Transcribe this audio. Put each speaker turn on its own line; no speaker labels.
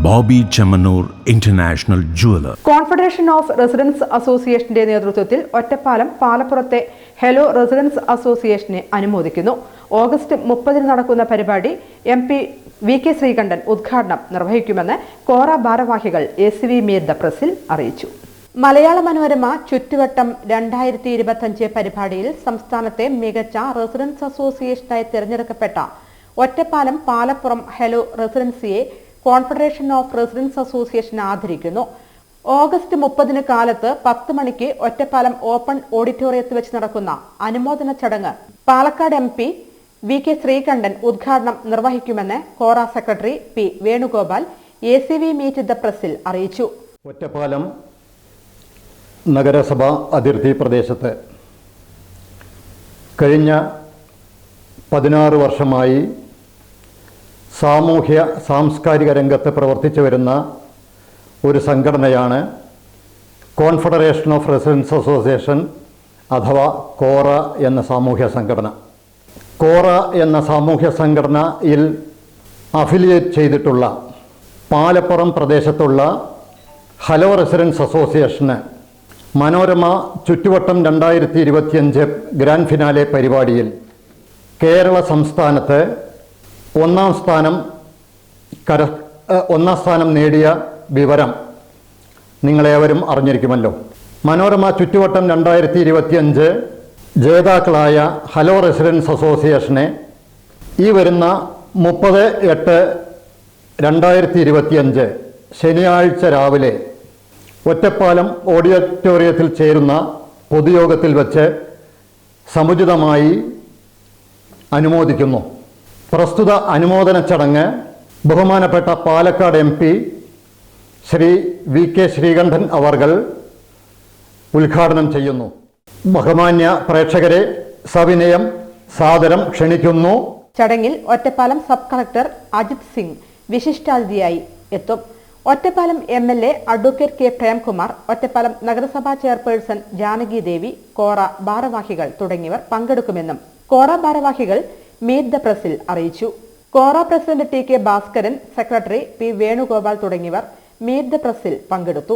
Bobby Chemmanur international jeweller.
Confederation of residents അസോസിയേഷന്റെ നേതൃത്വത്തിൽ ഒറ്റപ്പാലം പാലപ്പുറത്തെ ഹെലോ റെസിഡൻസ് അസോസിയേഷനെ അനുമോദിക്കുന്നു. ഓഗസ്റ്റ് 30 നടക്കുന്ന പരിപാടി MP VK ശ്രീകണ്ഠൻ ഉദ്ഘാടനം നിർവഹിക്കുമെന്ന് കോറ ഭാരവാഹികൾ ACV മീറ്റ് ദ പ്രസിൽ അറിയിച്ചു. മലയാള മനോരമ ചുറ്റുവട്ടം 2025 പരിപാടിയിൽ സംസ്ഥാനത്തെ മികച്ച റെസിഡൻസ് അസോസിയേഷനായി തിരഞ്ഞെടുക്കപ്പെട്ട ഒറ്റപ്പാലം പാലപ്പുറം ഹെലോ റെസിഡൻസിയെ കോൺഫെഡറേഷൻ ഓഫ് റെസിഡൻസ് അസോസിയേഷൻ ആദരിക്കുന്നു. ഓഗസ്റ്റ് 30 കാലത്ത് 10 മണിക്ക് ഒറ്റപ്പാലം ഓപ്പൺ ഓഡിറ്റോറിയത്തിൽ വെച്ച് നടക്കുന്ന അനുമോദന ചടങ്ങ് പാലക്കാട് MP VK ശ്രീകണ്ഠൻ ഉദ്ഘാടനം നിർവഹിക്കുമെന്ന് CORA secretary P Venugopal ACV meet the പ്രസിൽ അറിയിച്ചു.
ഒറ്റപ്പാലം നഗരസഭ അതിർത്തി പ്രദേശത്ത് കഴിഞ്ഞ 16 വർഷമായി സാമൂഹ്യ സാംസ്കാരിക രംഗത്ത് പ്രവർത്തിച്ചു വരുന്ന ഒരു സംഘടനയാണ് കോൺഫെഡറേഷൻ ഓഫ് റെസിഡൻസ് അസോസിയേഷൻ അഥവാ കോറ എന്ന സാമൂഹ്യ സംഘടന. കോറ എന്ന സാമൂഹ്യ സംഘടനയിൽ അഫിലിയേറ്റ് ചെയ്തിട്ടുള്ള പാലപ്പുറം പ്രദേശത്തുള്ള ഹലോ റെസിഡൻസ് അസോസിയേഷന് മനോരമ ചുറ്റുവട്ടം 2025 ഗ്രാൻഡ് ഫിനാലെ പരിപാടിയിൽ കേരള സംസ്ഥാനത്ത് ഒന്നാം സ്ഥാനം നേടിയ വിവരം നിങ്ങളേവരും അറിഞ്ഞിരിക്കുമല്ലോ. മനോരമ ചുറ്റുവട്ടം 2025 ജേതാക്കളായ ഹലോ റെസിഡൻസ് അസോസിയേഷനെ ഈ വരുന്ന 30/8/2025 ശനിയാഴ്ച രാവിലെ ഒറ്റപ്പാലം ഓഡിറ്റോറിയത്തിൽ ചേരുന്ന പൊതുയോഗത്തിൽ വച്ച് സമുചിതമായി അനുമോദിക്കുന്നു. പ്രസ്തുത അനുമോദന ചടങ്ങ് ബഹുമാനപ്പെട്ട പാലക്കാട് MP ശ്രീ VK ശ്രീകണ്ഠൻ അവർകൾ ഉദ്ഘാടനം ചെയ്യുന്നു. ബഹുമാന്യ പ്രേക്ഷകരെ സവിനയം സാദരം ക്ഷണിക്കുന്നു.
ചടങ്ങിൽ ഒറ്റപ്പാലം സബ് കളക്ടർ അജിത് സിംഗ് വിശിഷ്ടാതിഥിയായി എത്തും. Ottapalam MLA advocate K Premkumar, Ottapalam നഗരസഭാ ചെയർപേഴ്സൺ ജാനകി ദേവി, കോറ ഭാരവാഹികൾ തുടങ്ങിയവർ പങ്കെടുക്കുമെന്നും കോറ ഭാരവാഹികൾ മീറ്റ് ദ പ്രസിൽ അറിയിച്ചു. CORA president TK Bhaskaran, secretary P Venugopal തുടങ്ങിയവർ മീറ്റ് ദ പ്രസിൽ പങ്കെടുത്തു.